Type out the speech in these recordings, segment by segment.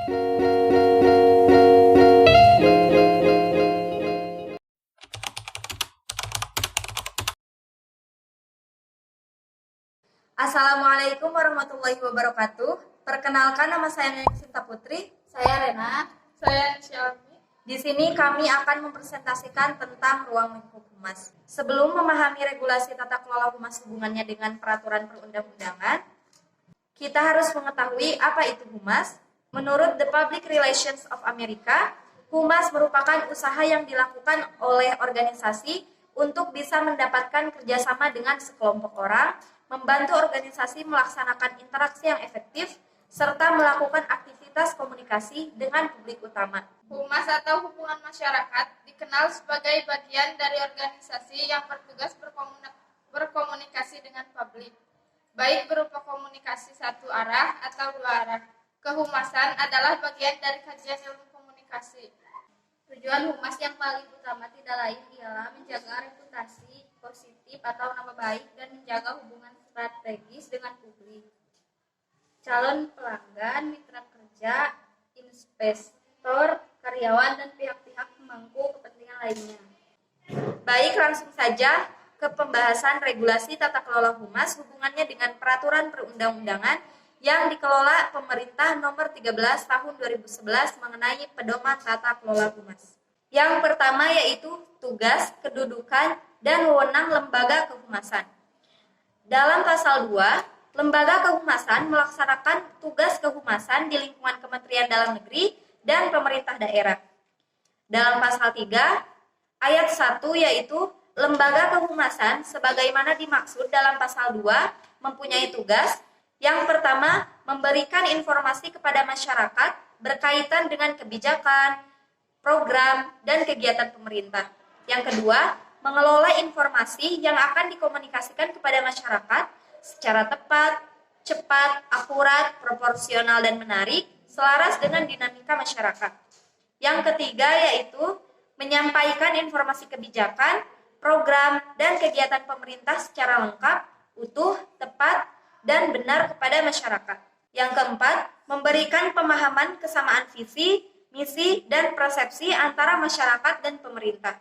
Assalamualaikum warahmatullahi wabarakatuh. Perkenalkan, nama saya Nenek Sinta Putri. Saya Rena. Saya Xiaomi. Di sini kami akan mempresentasikan tentang ruang lingkup humas. Sebelum memahami regulasi tata kelola humas hubungannya dengan peraturan perundang-undangan, kita harus mengetahui apa itu humas. Menurut The Public Relations of America, humas merupakan usaha yang dilakukan oleh organisasi untuk bisa mendapatkan kerjasama dengan sekelompok orang, membantu organisasi melaksanakan interaksi yang efektif, serta melakukan aktivitas komunikasi dengan publik utama. Humas atau hubungan masyarakat dikenal sebagai bagian dari organisasi yang bertugas berkomunikasi dengan publik, baik berupa komunikasi satu arah atau dua arah. Kehumasan adalah bagian dari kajian ilmu komunikasi. Tujuan humas yang paling utama tidak lain ialah menjaga reputasi positif atau nama baik dan menjaga hubungan strategis dengan publik, calon pelanggan, mitra kerja, investor, karyawan, dan pihak-pihak pemangku kepentingan lainnya. Baik, langsung saja ke pembahasan regulasi tata kelola humas hubungannya dengan peraturan perundang-undangan yang dikelola pemerintah nomor 13 tahun 2011 mengenai pedoman tata kelola humas. Yang pertama yaitu tugas, kedudukan, dan wewenang lembaga kehumasan. Dalam pasal 2, lembaga kehumasan melaksanakan tugas kehumasan di lingkungan Kementerian Dalam Negeri dan pemerintah daerah. Dalam pasal 3, ayat 1 yaitu lembaga kehumasan sebagaimana dimaksud dalam pasal 2 mempunyai tugas. Yang pertama, memberikan informasi kepada masyarakat berkaitan dengan kebijakan, program, dan kegiatan pemerintah. Yang kedua, mengelola informasi yang akan dikomunikasikan kepada masyarakat secara tepat, cepat, akurat, proporsional, dan menarik, selaras dengan dinamika masyarakat. Yang ketiga yaitu menyampaikan informasi kebijakan, program, dan kegiatan pemerintah secara lengkap, utuh, tepat, dan benar kepada masyarakat. Yang keempat, memberikan pemahaman kesamaan visi, misi, dan persepsi antara masyarakat dan pemerintah.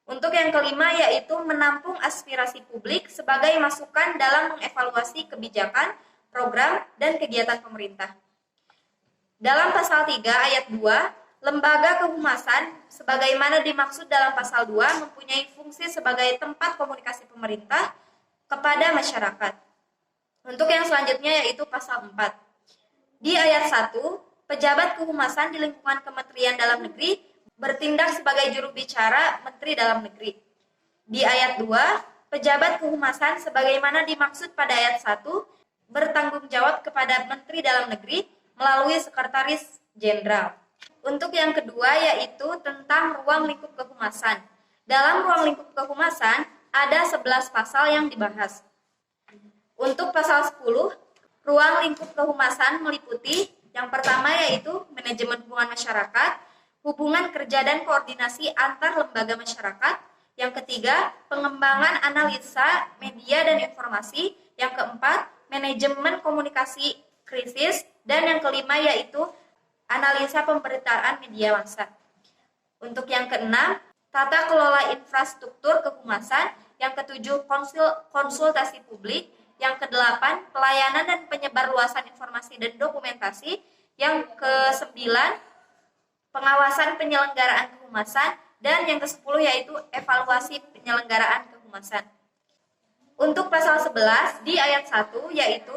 Untuk yang kelima yaitu menampung aspirasi publik sebagai masukan dalam mengevaluasi kebijakan, program, dan kegiatan pemerintah. Dalam pasal 3 ayat 2, lembaga kehumasan sebagaimana dimaksud dalam pasal 2 mempunyai fungsi sebagai tempat komunikasi pemerintah kepada masyarakat. Untuk yang selanjutnya yaitu pasal 4. Di ayat 1, pejabat kehumasan di lingkungan Kementerian Dalam Negeri bertindak sebagai juru bicara Menteri Dalam Negeri. Di ayat 2, pejabat kehumasan sebagaimana dimaksud pada ayat 1 bertanggung jawab kepada Menteri Dalam Negeri melalui Sekretaris Jenderal. Untuk yang kedua yaitu tentang ruang lingkup kehumasan. Dalam ruang lingkup kehumasan ada 11 pasal yang dibahas. Untuk pasal 10, ruang lingkup kehumasan meliputi yang pertama yaitu manajemen hubungan masyarakat, hubungan kerja dan koordinasi antar lembaga masyarakat. Yang ketiga, pengembangan analisa media dan informasi. Yang keempat, manajemen komunikasi krisis. Dan yang kelima yaitu analisa pemberitaan media massa. Untuk yang keenam, tata kelola infrastruktur kehumasan. Yang ketujuh, konsultasi publik. Yang kedelapan, pelayanan dan penyebarluasan informasi dan dokumentasi. Yang kesembilan, pengawasan penyelenggaraan kehumasan. Dan yang kesepuluh yaitu evaluasi penyelenggaraan kehumasan. Untuk pasal 11 di ayat 1 yaitu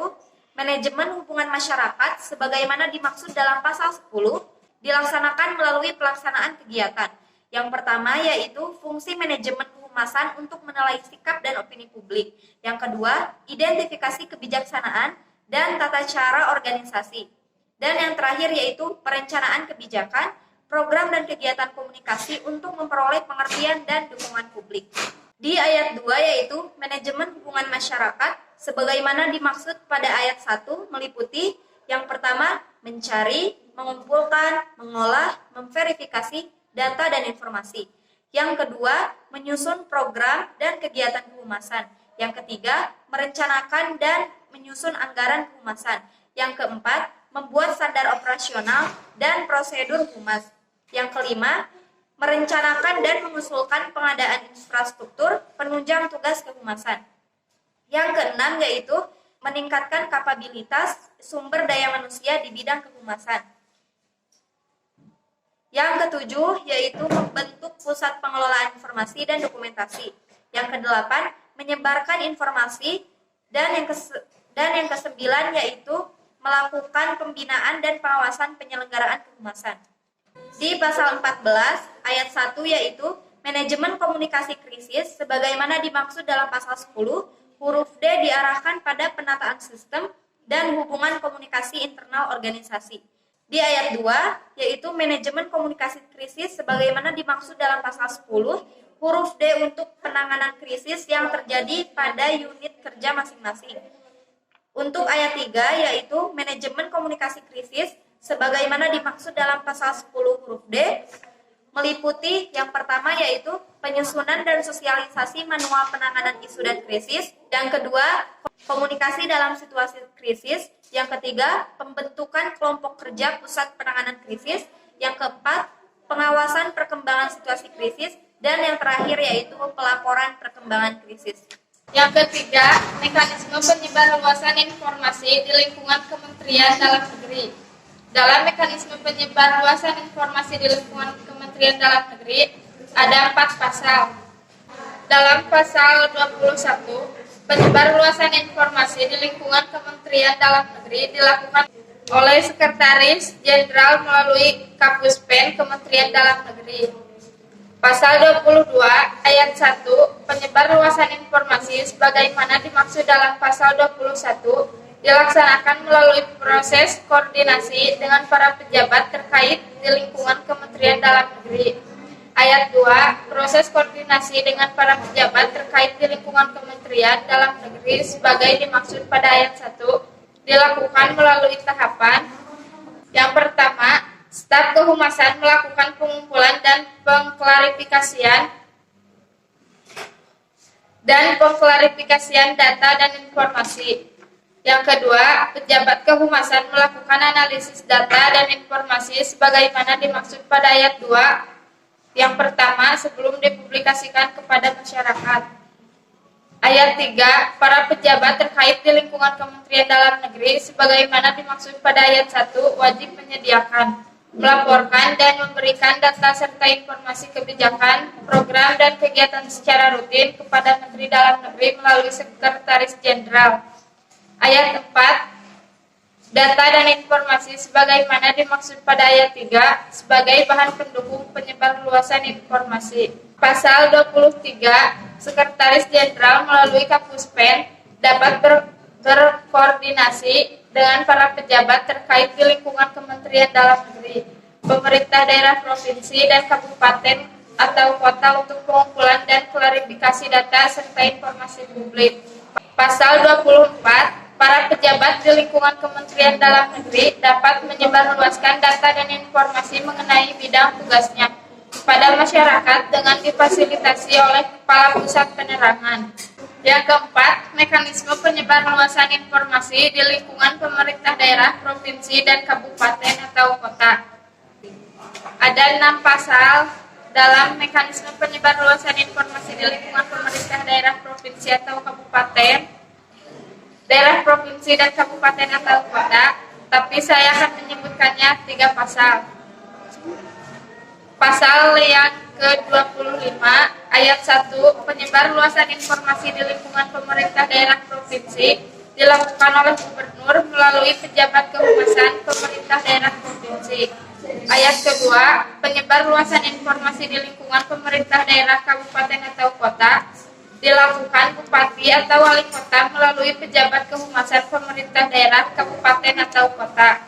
manajemen hubungan masyarakat sebagaimana dimaksud dalam pasal 10 dilaksanakan melalui pelaksanaan kegiatan. Yang pertama yaitu fungsi manajemen kehumasan untuk menilai sikap dan opini publik. Yang kedua, identifikasi kebijaksanaan dan tata cara organisasi. Dan yang terakhir yaitu perencanaan kebijakan, program dan kegiatan komunikasi untuk memperoleh pengertian dan dukungan publik. Di ayat 2 yaitu manajemen hubungan masyarakat sebagaimana dimaksud pada ayat 1 meliputi yang pertama mencari, mengumpulkan, mengolah, memverifikasi data dan informasi. Yang kedua, menyusun program dan kegiatan kehumasan. Yang ketiga, merencanakan dan menyusun anggaran kehumasan. Yang keempat, membuat standar operasional dan prosedur humas. Yang kelima, merencanakan dan mengusulkan pengadaan infrastruktur penunjang tugas kehumasan. Yang keenam yaitu meningkatkan kapabilitas sumber daya manusia di bidang kehumasan. Yang ketujuh yaitu membentuk pusat pengelolaan informasi dan dokumentasi. Yang kedelapan, menyebarkan informasi, dan yang kesembilan yaitu melakukan pembinaan dan pengawasan penyelenggaraan kehumasan. Di pasal 14 ayat 1 yaitu manajemen komunikasi krisis sebagaimana dimaksud dalam pasal 10 huruf D diarahkan pada penataan sistem dan hubungan komunikasi internal organisasi. Di ayat 2, yaitu manajemen komunikasi krisis sebagaimana dimaksud dalam pasal 10, huruf D untuk penanganan krisis yang terjadi pada unit kerja masing-masing. Untuk ayat 3, yaitu manajemen komunikasi krisis sebagaimana dimaksud dalam pasal 10 huruf D, meliputi yang pertama yaitu penyusunan dan sosialisasi manual penanganan isu dan krisis, yang kedua komunikasi dalam situasi krisis, yang ketiga pembentukan kelompok kerja pusat penanganan krisis, yang keempat pengawasan perkembangan situasi krisis, dan yang terakhir yaitu pelaporan perkembangan krisis. Yang ketiga, mekanisme penyebarluasan informasi di lingkungan Kementerian Dalam Negeri. Dalam mekanisme penyebarluasan informasi di lingkungan Kementerian Dalam Negeri ada 4 pasal. Dalam pasal 21, penyebarluasan informasi di lingkungan Kementerian Dalam Negeri dilakukan oleh Sekretaris Jenderal melalui Kapuspen Kementerian Dalam Negeri. Pasal 22 ayat 1, penyebarluasan informasi sebagaimana dimaksud dalam pasal 21 dilaksanakan melalui proses koordinasi dengan para pejabat terkait di lingkungan Kementerian Dalam Negeri. Ayat 2, proses koordinasi dengan para pejabat terkait di lingkungan Kementerian Dalam Negeri sebagai dimaksud pada ayat 1 dilakukan melalui tahapan. Yang pertama, staf kehumasan melakukan pengumpulan dan pengklarifikasian data dan informasi. Yang kedua, pejabat kehumasan melakukan analisis data dan informasi sebagaimana dimaksud pada ayat 2 yang pertama sebelum dipublikasikan kepada masyarakat. Ayat 3, para pejabat terkait di lingkungan Kementerian Dalam Negeri sebagaimana dimaksud pada ayat 1 wajib menyediakan, melaporkan dan memberikan data serta informasi kebijakan, program dan kegiatan secara rutin kepada Menteri Dalam Negeri melalui Sekretaris Jenderal. Ayat 4, data dan informasi sebagaimana dimaksud pada ayat 3 sebagai bahan pendukung penyebarluasan informasi. Pasal 23, Sekretaris Jenderal melalui Kapuspen dapat berkoordinasi dengan para pejabat terkait di lingkungan Kementerian Dalam Negeri, pemerintah daerah provinsi dan kabupaten atau kota untuk pengumpulan dan klarifikasi data serta informasi publik. Pasal 24, para pejabat di lingkungan Kementerian Dalam Negeri dapat menyebarluaskan data dan informasi mengenai bidang tugasnya kepada masyarakat dengan difasilitasi oleh Kepala Pusat Penerangan. Yang keempat, mekanisme penyebarluasan informasi di lingkungan pemerintah daerah, provinsi, dan kabupaten atau kota. Ada 6 pasal dalam mekanisme penyebarluasan informasi di lingkungan pemerintah daerah, provinsi, atau kabupaten, daerah, provinsi, dan kabupaten atau kota, tapi saya akan menyebutkannya 3 pasal. Pasal yang ke-25 ayat 1, penyebarluasan informasi di lingkungan pemerintah daerah provinsi dilakukan oleh gubernur melalui pejabat kehumasan pemerintah daerah provinsi. Ayat kedua, penyebarluasan informasi di lingkungan pemerintah daerah, kabupaten atau kota dilakukan bupati atau wali kota melalui pejabat kehumasan pemerintah daerah, kabupaten atau kota.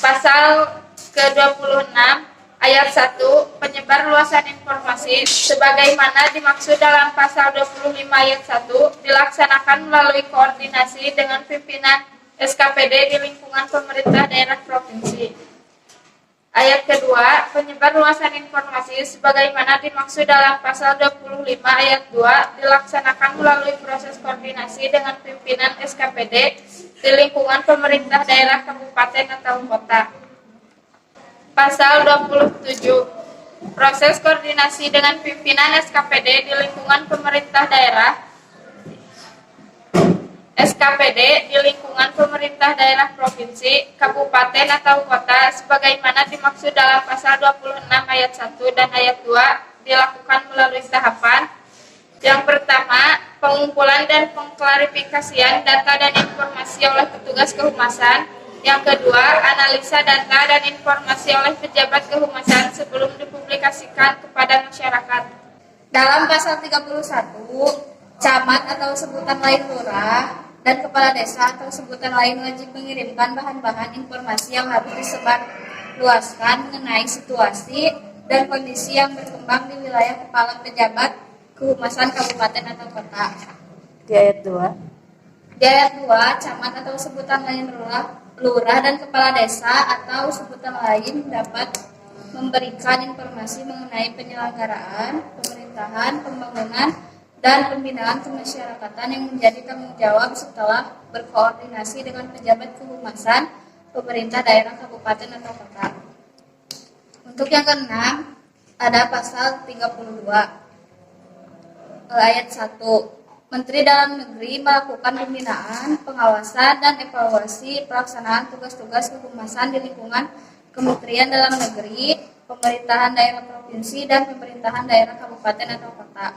Pasal ke-26 ayat 1, penyebarluasan informasi sebagaimana dimaksud dalam pasal 25 ayat 1 dilaksanakan melalui koordinasi dengan pimpinan SKPD di lingkungan pemerintah daerah provinsi. Ayat kedua, penyebarluasan informasi sebagaimana dimaksud dalam pasal 25 ayat 2 dilaksanakan melalui proses koordinasi dengan pimpinan SKPD di lingkungan pemerintah daerah kabupaten atau kota. Pasal 27. Proses koordinasi dengan pimpinan SKPD di lingkungan pemerintah daerah SKPD di lingkungan pemerintah daerah provinsi, kabupaten atau kota sebagaimana dimaksud dalam pasal 26 ayat 1 dan ayat 2 dilakukan melalui tahapan. Yang pertama, pengumpulan dan pengklarifikasian data dan informasi oleh petugas kehumasan. Yang kedua, analisa data dan informasi oleh pejabat kehumasan sebelum dipublikasikan kepada masyarakat. Dalam pasal 31, camat atau sebutan lain lurah dan kepala desa atau sebutan lain wajib mengirimkan bahan-bahan informasi yang harus disebarluaskan mengenai situasi dan kondisi yang berkembang di wilayah kepala pejabat kehumasan kabupaten atau kota. Di ayat 2. Di ayat 2, camat atau sebutan lain lurah dan kepala desa atau sebutan lain dapat memberikan informasi mengenai penyelenggaraan, pemerintahan, pembangunan, dan pembinaan kemasyarakatan yang menjadi tanggung jawab setelah berkoordinasi dengan pejabat kehumasan pemerintah daerah kabupaten atau kota. Untuk yang keenam, ada pasal 32 ayat 1. Menteri Dalam Negeri melakukan pembinaan, pengawasan, dan evaluasi pelaksanaan tugas-tugas kehumasan di lingkungan Kementerian Dalam Negeri, pemerintahan daerah provinsi, dan pemerintahan daerah kabupaten atau kota.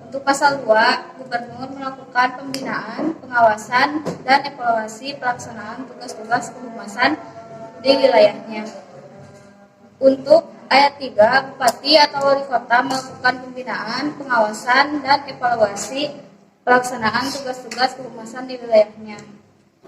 Untuk pasal 2, Gubernur melakukan pembinaan, pengawasan, dan evaluasi pelaksanaan tugas-tugas kehumasan di wilayahnya. Untuk ayat 3, Bupati atau Wali Kota melakukan pembinaan, pengawasan, dan evaluasi pelaksanaan tugas-tugas kehumasan di wilayahnya.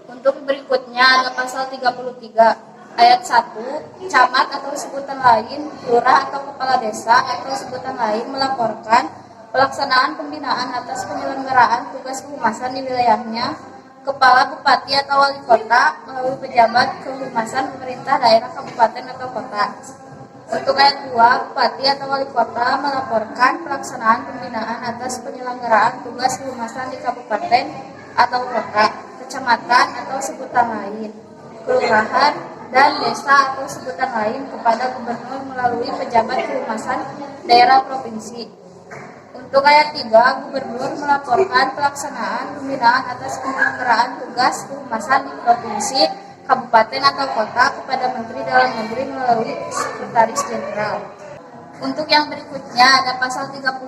Untuk berikutnya ada pasal 33 ayat 1, camat atau sebutan lain, lurah atau kepala desa atau sebutan lain melaporkan pelaksanaan pembinaan atas penyelenggaraan tugas kehumasan di wilayahnya kepala bupati atau wali kota melalui pejabat kehumasan pemerintah daerah kabupaten atau kota. Untuk ayat 2, bupati atau wali kota melaporkan pelaksanaan pembinaan atas penyelenggaraan tugas kehumasan di kabupaten atau kota, kecamatan atau sebutan lain, kelurahan, dan desa atau sebutan lain kepada gubernur melalui pejabat kehumasan daerah provinsi. Untuk ayat 3, gubernur melaporkan pelaksanaan pembinaan atas penyelenggaraan tugas kehumasan di provinsi, kabupaten atau kota kepada Menteri Dalam Negeri melalui Sekretaris Jenderal. Untuk yang berikutnya ada pasal 34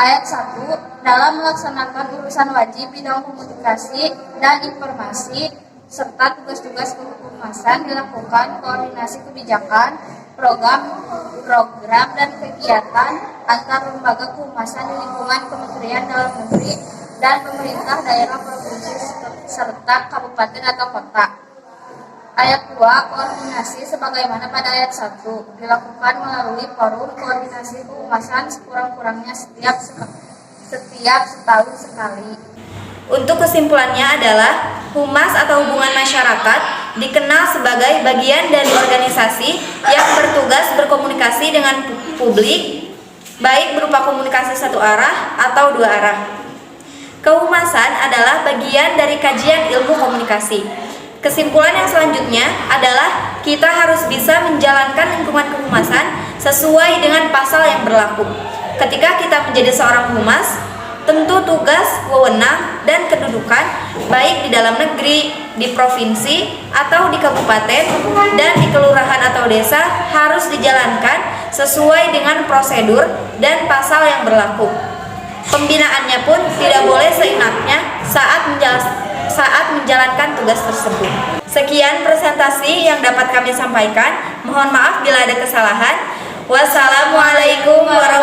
ayat 1, dalam melaksanakan urusan wajib bidang komunikasi dan informasi serta tugas-tugas kehumasan dilakukan koordinasi kebijakan, program dan kegiatan antar lembaga kehumasan di lingkungan Kementerian Dalam Negeri dan pemerintah daerah provinsi serta kabupaten atau kota. Ayat 2, koordinasi sebagaimana pada ayat 1 dilakukan melalui forum koordinasi kehumasan sekurang-kurangnya setiap setahun sekali. Untuk kesimpulannya adalah humas atau hubungan masyarakat dikenal sebagai bagian dari organisasi yang bertugas berkomunikasi dengan publik, baik berupa komunikasi satu arah atau dua arah. Kehumasan adalah bagian dari kajian ilmu komunikasi. Kesimpulan yang selanjutnya adalah kita harus bisa menjalankan lingkungan kehumasan sesuai dengan pasal yang berlaku. Ketika kita menjadi seorang humas, tentu tugas, wewenang, dan kedudukan baik di dalam negeri, di provinsi, atau di kabupaten, dan di kelurahan atau desa harus dijalankan sesuai dengan prosedur dan pasal yang berlaku. Pembinaannya pun tidak boleh seenaknya saat menjalankan tugas tersebut. Sekian presentasi yang dapat kami sampaikan. Mohon maaf bila ada kesalahan. Wassalamualaikum warahmatullahi wabarakatuh.